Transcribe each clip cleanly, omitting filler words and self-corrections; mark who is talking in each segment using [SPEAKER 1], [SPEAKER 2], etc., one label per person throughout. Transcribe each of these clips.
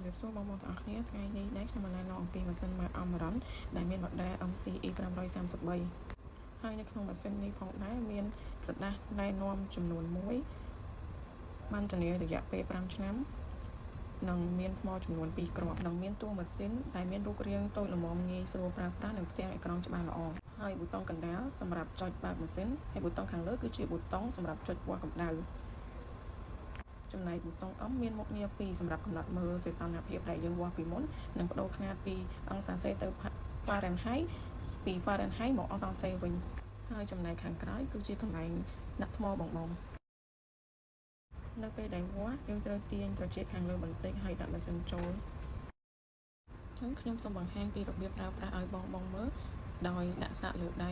[SPEAKER 1] Việc số mong mongទាំងអស់គ្នាថ្ងៃនេះដែរខ្ញុំបានណែនាំអំពីម៉ាស៊ីន Amaron ដែលមាន model MCE 533ហើយនៅក្នុងម៉ាស៊ីននេះផងដែរមានក្រដាស់ណែនាំចំនួន1បានធានារយៈពេល5ឆ្នាំនិងមានថ្មចំនួន2គ្រាប់និងមានតួម៉ាស៊ីនដែលមានរូបរាងតូចល្មមងាយស្រួលប្រើប្រាស់និងផ្ទាំងអេក្រង់ច្បាស់ល្អហើយប៊ូតុងកណ្ដាលសម្រាប់ចុចបើកម៉ាស៊ីនហើយប៊ូតុងខាងលើគឺជាប៊ូតុងសម្រាប់ចុចវាស់កម្ដៅចំណែកប៊ូតុង M មានមុខងារ2សម្រាប់កំណត់មើលសីតុណ្ហភាពដែលយើងវាស់ពីមុននិងបដូរຂະຫນាតពីអង្សាសេទៅ Fahrenheit ពី Fahrenheit មកអង្សាសេវិញហើយចំណែកខាងក្រោយគឺជាកន្លែងដាក់ថ្មបងនៅពេលដែលវាស់យើងត្រូវទាញត្រចៀកខាងលើបន្តិចហើយដាក់ម៉ាស៊ីនចូលចឹងខ្ញុំសូមបង្ហាញពីរបៀបប្រើប្រាស់ឲ្យបងមើលដោយដាក់សាកលើដៃ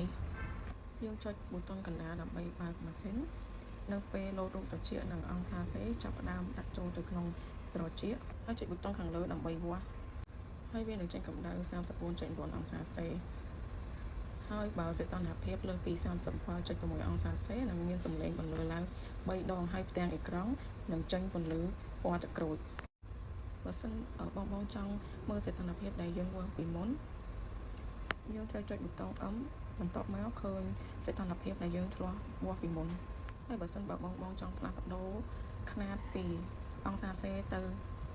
[SPEAKER 1] យើងចុចប៊ូតុងកណ្ដាលដើម្បីបើកម៉ាស៊ីននៅពេលលោតរូបត្រចៀកនិងអង្សាសេចាប់ផ្ដើមដាក់ចូលទៅក្នុងត្រចៀកហើយចុចប៊ូតុងខាងលើដើម្បីវាស់ហើយវានឹងចេញកម្ដៅ 34.9 អង្សាសេហើយបើសីតុណ្ហភាពលើសពី 37.6 អង្សាសេនឹងមានសំឡេងបន្លឺឡើង3ដងហើយផ្ទាំងអេក្រង់នឹងចេញពន្លឺពណ៌ទឹកក្រូចបើសិនបងចង់មើលសីតុណ្ហភាពដែលយើងវាស់ពីមុនយើងត្រូវចុចប៊ូតុង M បន្ទាប់មកឃើញសីតុណ្ហភាពដែលយើងធ្លាប់វាស់ពីមុនហើយបើសិនបើបងចង់ផ្លាស់ប្ដូរຂະຫນាតពីអង្សាសេទៅ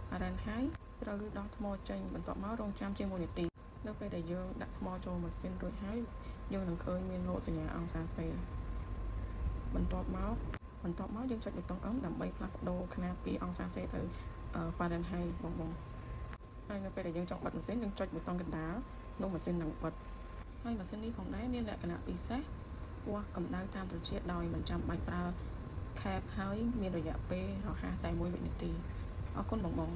[SPEAKER 1] Fahrenheit ត្រូវដោះថ្មចេញបន្ទាប់មករងចាំជាង1នាទីនៅពេលដែលយើងដាក់ថ្មចូលម៉ាស៊ីនរួចហើយយើងនឹងឃើញមានលោតសញ្ញាអង្សាសេបន្ទាប់មកយើងចុចប៊ូតុង M ដើម្បីផ្លាស់ប្ដូរຂະຫນាតពីអង្សាសេទៅ Fahrenheit បងហើយនៅពេលដែលយើងចង់បិទម៉ាស៊ីនយើងចុចប៊ូតុងកណ្ដាលនោះម៉ាស៊ីននឹងបិទហើយម៉ាស៊ីននេះផងដែរមានលក្ខណៈពិសេសវាស់កម្ដៅតាមត្រចៀកដោយមិនចាំបាច់ប្រើខេបហើយមានរយៈពេលរហ័សតែ1វិនាទីអរគុណបង